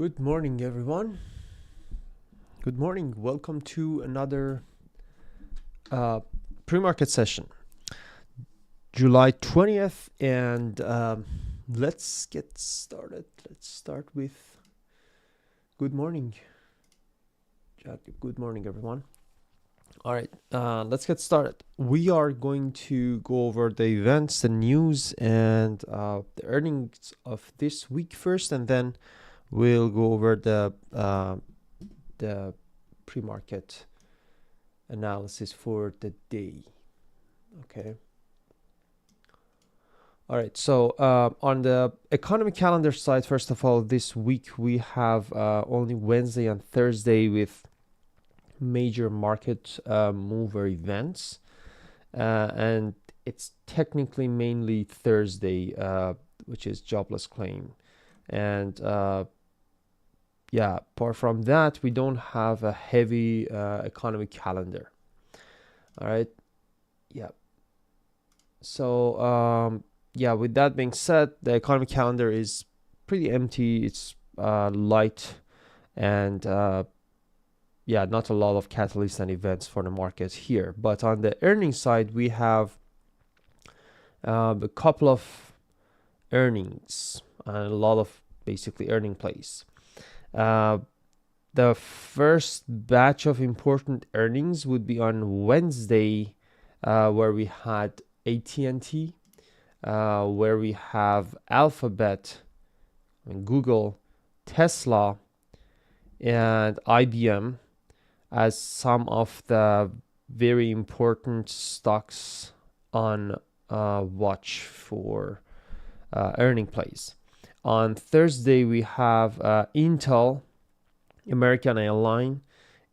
Good morning, everyone. Good morning. Welcome to another pre-market session, July 20th, and let's get started. Let's start with good morning. Good morning, everyone. All right, let's get started. We are going to go over the events, the news, and the earnings of this week first, and then we'll go over the pre-market analysis for the day. Okay. All right. So on the economic calendar side, first of all, this week we have only Wednesday and Thursday with major market mover events, and it's technically mainly Thursday, which is jobless claim, and apart from that, we don't have a heavy economic calendar. All right. Yeah. So with that being said, the economic calendar is pretty empty. It's light, and not a lot of catalysts and events for the market here. But on the earnings side, we have a couple of earnings and a lot of basically earning plays. The first batch of important earnings would be on Wednesday, where we had AT&T, where we have Alphabet, and Google, Tesla, and IBM as some of the very important stocks on watch for earning plays. On Thursday, we have Intel, American Airlines,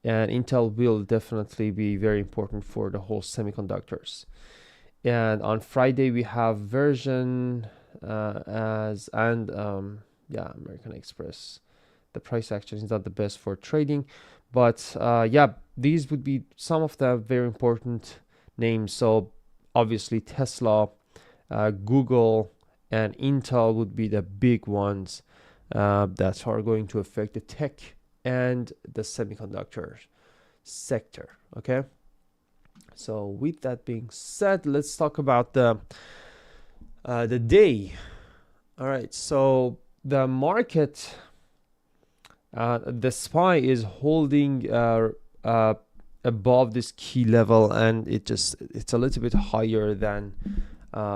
and Intel will definitely be very important for the whole semiconductors. And on Friday, we have Version American Express. The price action is not the best for trading, but these would be some of the very important names. So obviously Tesla, Google, and Intel would be the big ones that are going to affect the tech and the semiconductor sector. Okay. So with that being said, let's talk about the day. All right. So the market, the SPY is holding above this key level, and it's a little bit higher than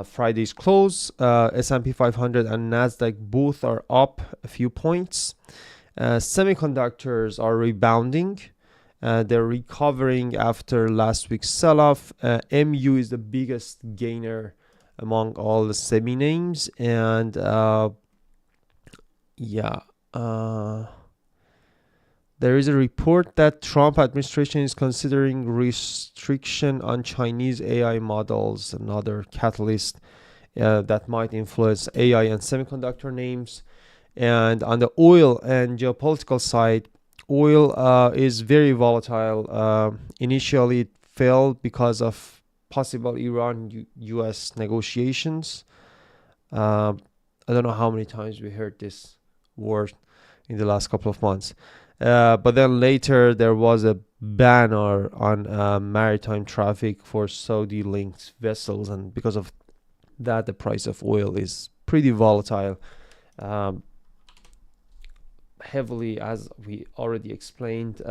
Friday's close. S&P 500 and Nasdaq both are up a few points. Semiconductors are rebounding. They're recovering after last week's sell-off. MU is the biggest gainer among all the semi names, and there is a report that Trump administration is considering restriction on Chinese AI models, another catalyst that might influence AI and semiconductor names. And on the oil and geopolitical side, oil is very volatile. Initially, it fell because of possible Iran-US negotiations. I don't know how many times we heard this word in the last couple of months. But then later there was a ban on maritime traffic for Saudi-linked vessels, and because of that, the price of oil is pretty volatile. Heavily, as we already explained,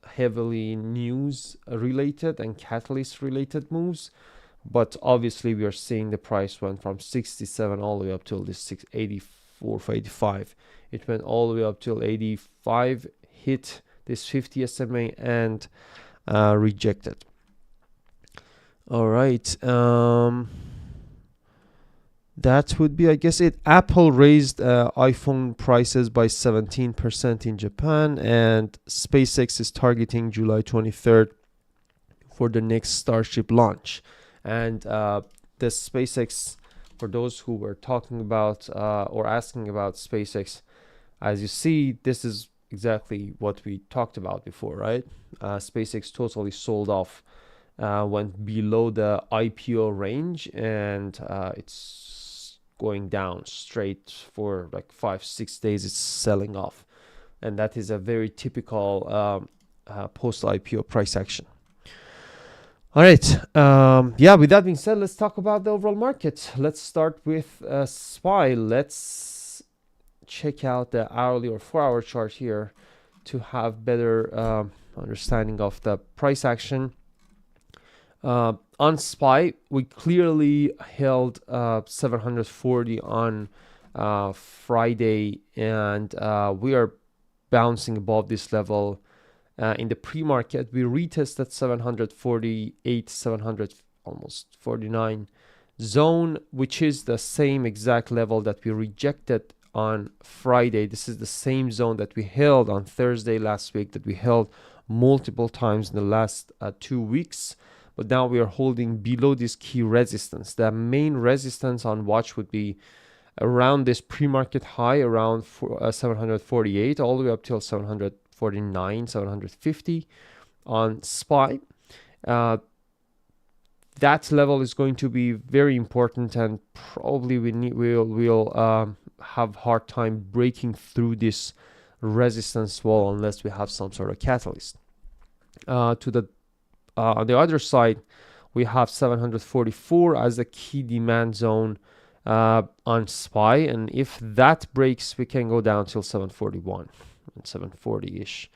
heavily news-related and catalyst-related moves. But obviously, we are seeing the price went from 67 all the way up till this 684 for 85. It went all the way up till 85, hit this 50 SMA and rejected. All right. That would be, I guess, it. Apple raised iPhone prices by 17% in Japan, and SpaceX is targeting July 23rd for the next Starship launch. And the SpaceX, for those who were talking about or asking about SpaceX, as you see, this is exactly what we talked about before, right? SpaceX totally sold off, went below the IPO range, and it's going down straight for like 5-6 days. It's selling off. and that is a very typical post IPO price action. All right. Yeah, with that being said, let's talk about the overall market. Let's start with SPY. Let's check out the hourly or 4-hour chart here to have better understanding of the price action. On SPY, we clearly held 740 on Friday, and we are bouncing above this level. In the pre-market, we retested 748, 700, almost 49 zone, which is the same exact level that we rejected on Friday. This is the same zone that we held on Thursday last week, that we held multiple times in the last 2 weeks. But now we are holding below this key resistance. The main resistance on watch would be around this pre-market high, around 748, all the way up till 749, 750 on SPY. That level is going to be very important, and probably we'll have hard time breaking through this resistance wall unless we have some sort of catalyst. On the other side, we have 744 as a key demand zone on SPY, and if that breaks, we can go down till 741 and 740-ish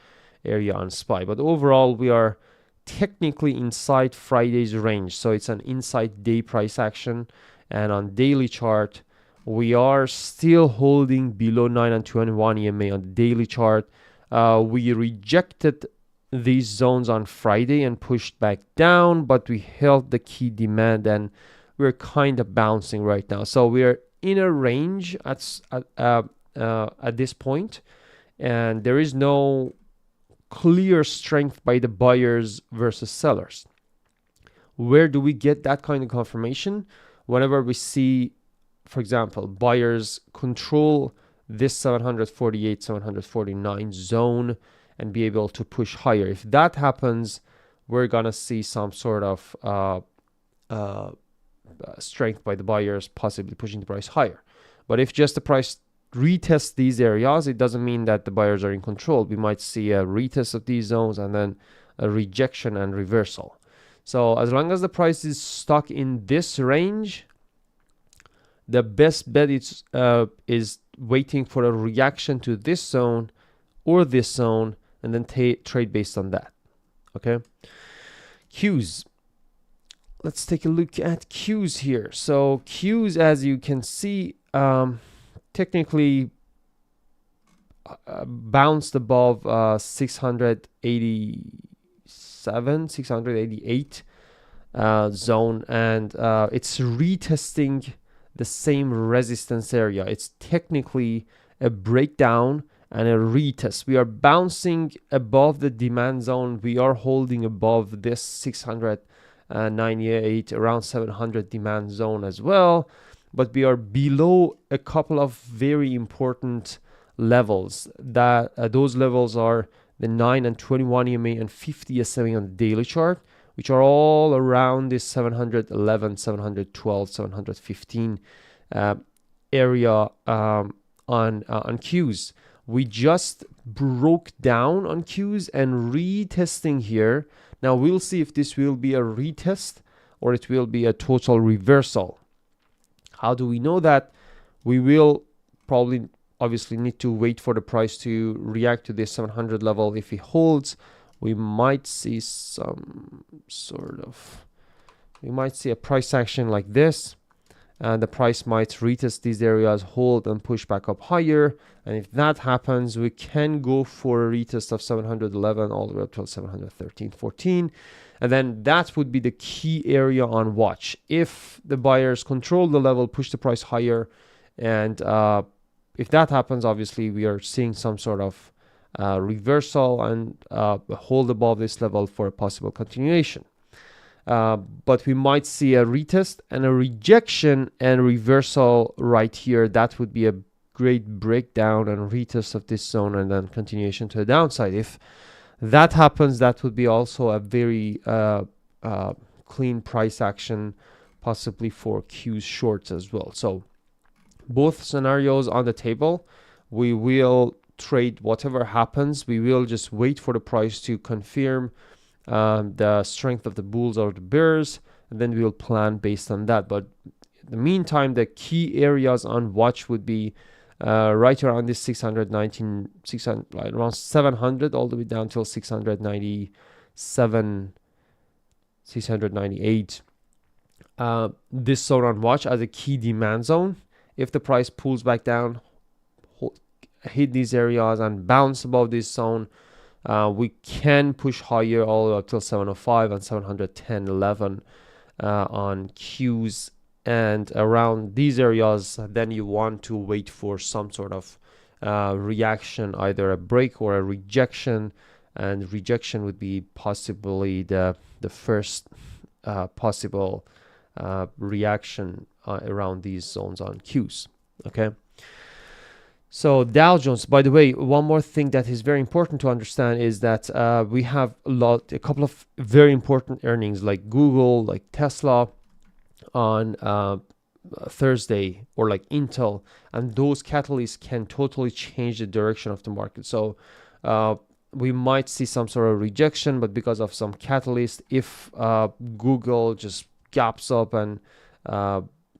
area on SPY. But overall, we are technically inside Friday's range, so it's an inside day price action. And on daily chart, we are still holding below 9 and 21 EMA on the daily chart. We rejected these zones on Friday and pushed back down, but we held the key demand, and we're kind of bouncing right now. So we're in a range at this point, and there is no clear strength by the buyers versus sellers. Where do we get that kind of confirmation? Whenever we see, for example, buyers control this 748, 749 zone and be able to push higher. If that happens, we're gonna see some sort of strength by the buyers, possibly pushing the price higher. But if just the price retests these areas, it doesn't mean that the buyers are in control. We might see a retest of these zones and then a rejection and reversal. So as long as the price is stuck in this range, the best bet is waiting for a reaction to this zone or this zone, and then trade based on that. Okay. Qs. Let's take a look at Qs here. So Qs, as you can see, technically bounced above 687, 688 zone, and it's retesting the same resistance area. It's technically a breakdown and a retest. We are bouncing above the demand zone. We are holding above this 698, around 700 demand zone as well. But we are below a couple of very important levels. That those levels are the 9 and 21 EMA and 50 SMA on the daily chart, which are all around this 711, 712, 715 area on Qs. We just broke down on Qs and retesting here. Now we'll see if this will be a retest or it will be a total reversal. How do we know that? We will probably obviously need to wait for the price to react to this 700 level. If it holds, we might see some sort of, we might see a price action like this. And the price might retest these areas, hold, and push back up higher. And if that happens, we can go for a retest of 711 all the way up to 713, 14. And then that would be the key area on watch. If the buyers control the level, push the price higher, and if that happens, obviously we are seeing some sort of reversal and hold above this level for a possible continuation. But we might see a retest and a rejection and reversal right here. That would be a great breakdown and retest of this zone and then continuation to the downside. If that happens, that would be also a very clean price action, possibly for Qs shorts as well. So both scenarios on the table. We will trade whatever happens. We will just wait for the price to confirm the strength of the bulls or the bears, and then we will plan based on that. But in the meantime, the key areas on watch would be right around this 619, 600, around 700 all the way down till 697, 698. This zone on watch as a key demand zone. If the price pulls back down, hit these areas and bounce above this zone, we can push higher all the way up till 705 and 710, 11 on Qs. And around these areas, then you want to wait for some sort of reaction, either a break or a rejection. And rejection would be possibly the first possible reaction around these zones on Qs. Okay. So Dow Jones, by the way, one more thing that is very important to understand is that we have a couple of very important earnings like Google, like Tesla on Thursday, or like Intel, and those catalysts can totally change the direction of the market. So we might see some sort of rejection, but because of some catalyst, if Google just gaps up and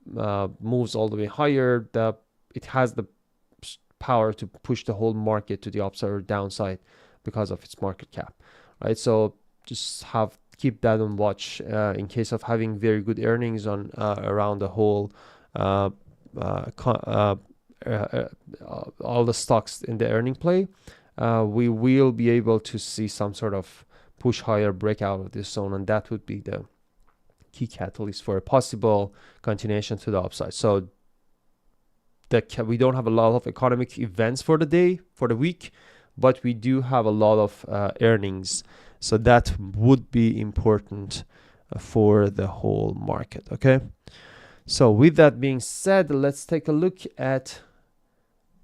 moves all the way higher, it has the power to push the whole market to the upside or downside because of its market cap, right? So just keep that on watch in case of having very good earnings on around the whole all the stocks in the earning play. We will be able to see some sort of push higher breakout of this zone, and that would be the key catalyst for a possible continuation to the upside. So we don't have a lot of economic events for the week, but we do have a lot of earnings. So that would be important for the whole market. Okay. So with that being said, let's take a look at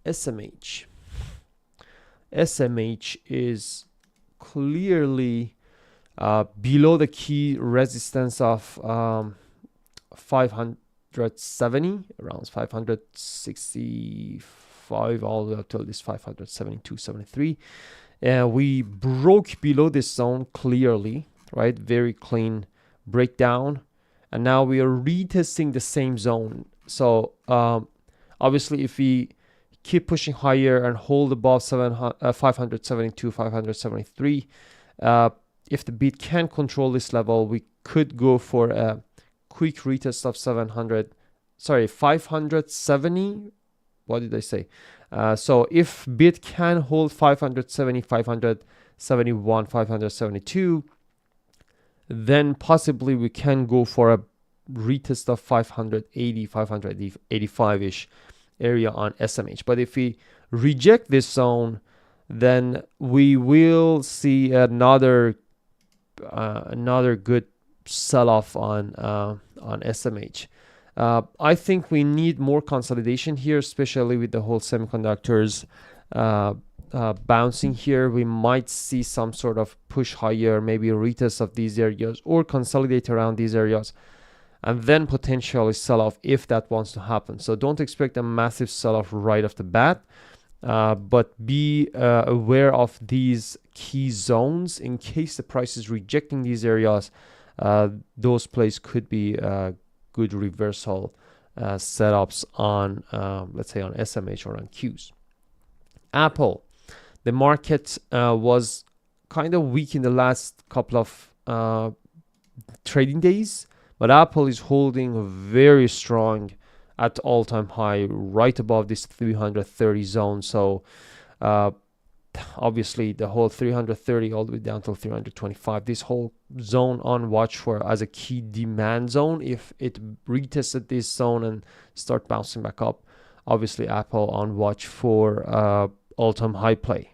SMH. SMH is clearly below the key resistance of 570, around 565 all the way up till this 572.73. We broke below this zone clearly, right? Very clean breakdown, and now we are retesting the same zone. So obviously if we keep pushing higher and hold above 572, 573, if the beat can control this level, we could go for a quick retest of 570. What did I say? So if bid can hold 570, 571, 572, then possibly we can go for a retest of 580, 585-ish area on SMH. But if we reject this zone, then we will see another good sell-off on SMH. I think we need more consolidation here, especially with the whole semiconductors bouncing here. We might see some sort of push higher, maybe a retest of these areas or consolidate around these areas, and then potentially sell off if that wants to happen. So don't expect a massive sell-off right off the bat, but be aware of these key zones in case the price is rejecting these areas. Those plays could be good reversal setups on let's say on SMH or on Qs. Apple, the market was kind of weak in the last couple of trading days, but Apple is holding very strong at all-time high right above this 330 zone. So obviously the whole 330 all the way down to 325, this whole zone on watch for as a key demand zone. If it retested this zone and start bouncing back up, obviously Apple on watch for all-time high play,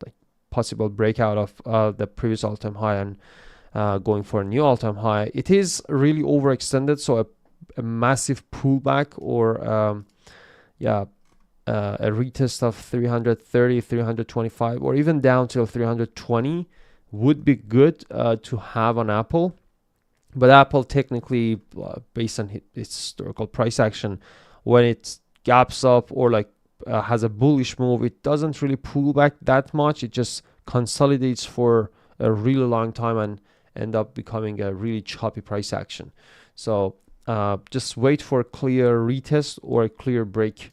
like possible breakout of the previous all-time high and going for a new all-time high. It is really overextended, so a massive pullback or a retest of 330, 325, or even down till 320 would be good to have on Apple. But Apple technically, based on its historical price action, when it gaps up or like has a bullish move, it doesn't really pull back that much. It just consolidates for a really long time and end up becoming a really choppy price action. So just wait for a clear retest or a clear break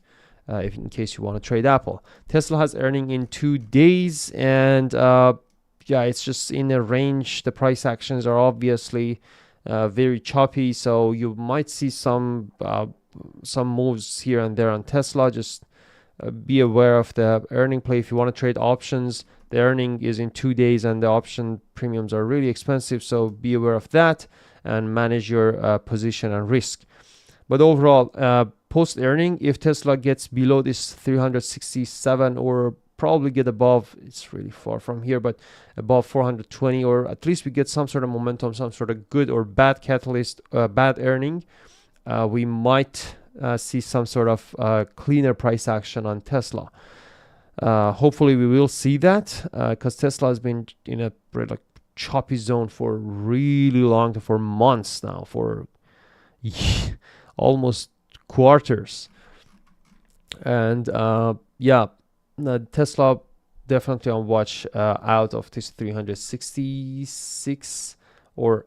if in case you want to trade Apple. Tesla has earning in 2 days, and yeah, it's just in a range. The price actions are obviously very choppy, so you might see some moves here and there on Tesla. Just be aware of the earning play. If you want to trade options, the earning is in 2 days and the option premiums are really expensive, so be aware of that and manage your position and risk. But overall, post earning, if Tesla gets below this 367 or probably get above, it's really far from here, but above 420, or at least we get some sort of momentum, some sort of good or bad catalyst, bad earning, we might see some sort of cleaner price action on Tesla. Hopefully we will see that, because Tesla has been in a like choppy zone for really long, for months now, for almost quarters. And yeah, Tesla definitely on watch out of this 366 or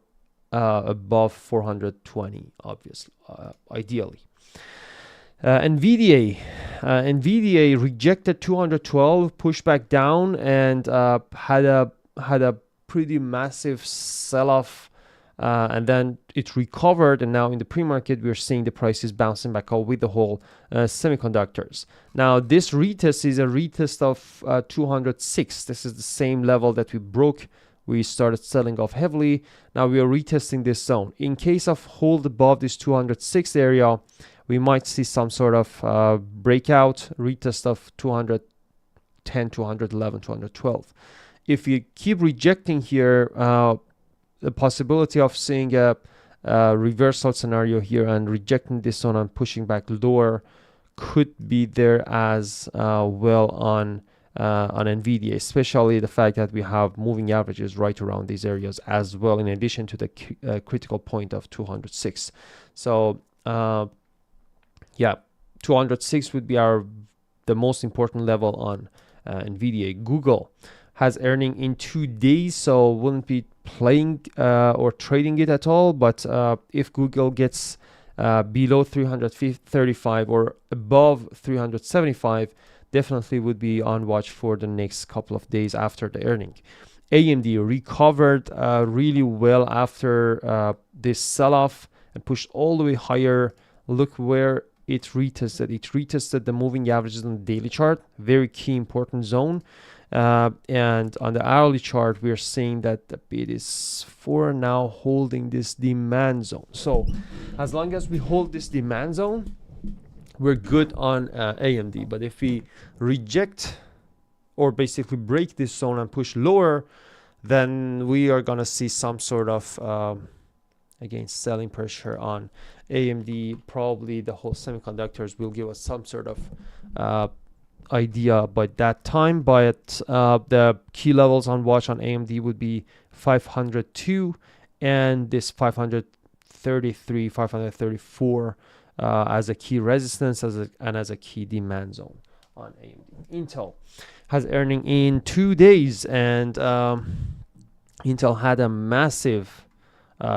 above 420, obviously, ideally. NVIDIA rejected 212, pushed back down, and had a pretty massive sell-off, and then it recovered, and now in the pre-market we're seeing the prices bouncing back up with the whole semiconductors. Now this retest is a retest of 206. This is the same level that we broke. We started selling off heavily. Now we are retesting this zone. In case of hold above this 206 area, we might see some sort of breakout, retest of 210, 211, 212. If you keep rejecting here, the possibility of seeing a reversal scenario here and rejecting this zone and pushing back lower could be there as well on NVIDIA, especially the fact that we have moving averages right around these areas as well, in addition to the critical point of 206. So yeah, 206 would be the most important level on NVIDIA. Google has earning in 2 days, so wouldn't be playing or trading it at all. But if Google gets below 335 or above 375, definitely would be on watch for the next couple of days after the earning. AMD recovered really well after this sell-off and pushed all the way higher. Look where it retested. It retested the moving averages on the daily chart, very key important zone. And on the hourly chart, we're seeing that the bid is for now holding this demand zone. So as long as we hold this demand zone, we're good on AMD. But if we reject or basically break this zone and push lower, then we are gonna see some sort of again selling pressure on AMD. Probably the whole semiconductors will give us some sort of idea by that time. But the key levels on watch on AMD would be 502 and this 533, 534 as a key resistance, and as a key demand zone on AMD. Intel has earning in 2 days, and Intel had a massive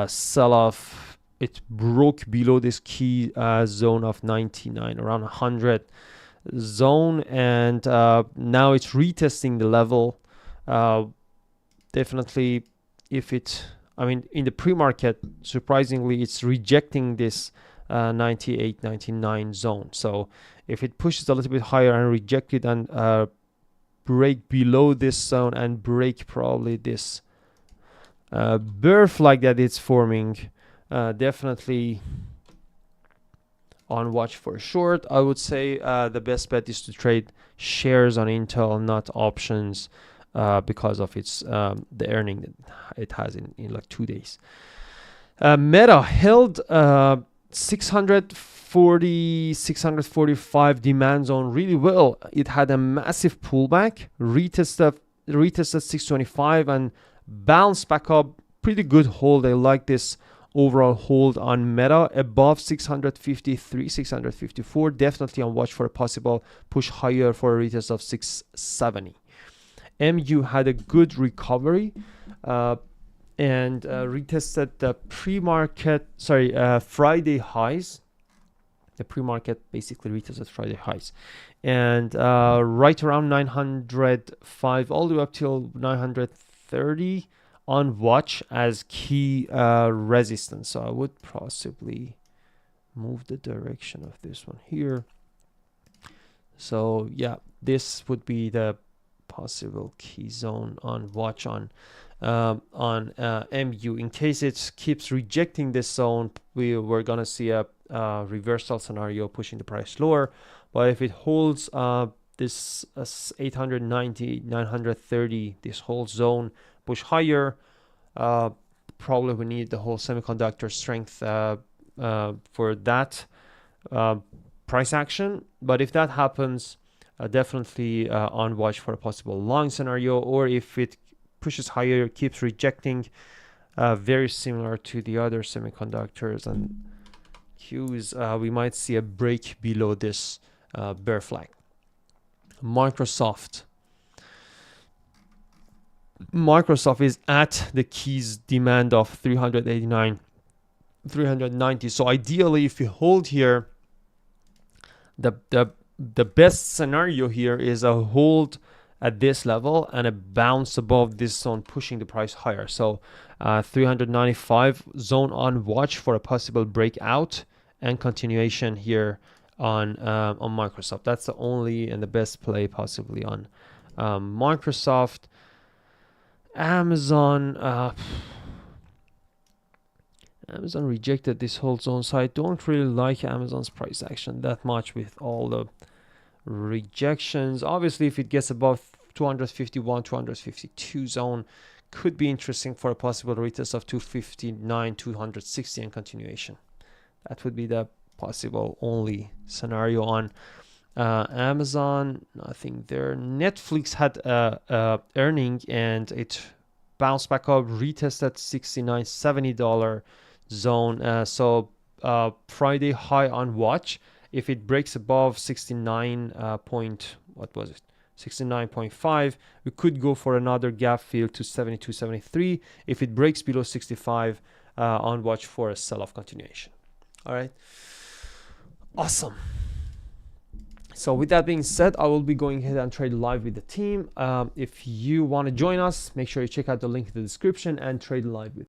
sell-off. It broke below this key zone of 99, around 100 zone, and now it's retesting the level. Definitely, if it, I mean, in the pre-market, surprisingly, it's rejecting this 98, 99 zone. So if it pushes a little bit higher and reject it and break below this zone and break probably this bear flag that it's forming, definitely on watch for short. I would say the best bet is to trade shares on Intel, not options, because of its the earning that it has in like 2 days. Meta held 640, 645 demand zone really well. It had a massive pullback, retested 625 and bounced back up. Pretty good hold. I like this overall hold on Meta above 653, 654. Definitely on watch for a possible push higher for a retest of 670. MU had a good recovery and retested the pre-market, Friday highs. The pre-market basically retested Friday highs, and right around 905 all the way up till 930 on watch as key resistance. So I would possibly move the direction of this one here. So yeah, this would be the possible key zone on watch on MU. In case it keeps rejecting this zone, we're gonna see a reversal scenario pushing the price lower. But if it holds this 890, 930, this whole zone push higher, probably we need the whole semiconductor strength for that price action. But if that happens, definitely on watch for a possible long scenario, or if it pushes higher, keeps rejecting, very similar to the other semiconductors and cues, we might see a break below this bear flag. Microsoft is at the keys demand of 389, 390. So ideally, if you hold here, the best scenario here is a hold at this level and a bounce above this zone, pushing the price higher. So 395 zone on watch for a possible breakout and continuation here on Microsoft. That's the only and the best play possibly on Microsoft. Amazon rejected this whole zone, so I don't really like Amazon's price action that much with all the rejections. Obviously, if it gets above 251, 252 zone, could be interesting for a possible retest of 259, 260 and continuation. That would be the possible only scenario on Amazon. Nothing there. Netflix had earning and it bounced back up, retested $69, $70 zone. So Friday high on watch. If it breaks above 69.5, we could go for another gap fill to 72, 73. If it breaks below 65, on watch for a sell-off continuation. All right. Awesome. So with that being said, I will be going ahead and trade live with the team. If you want to join us, make sure you check out the link in the description and trade live with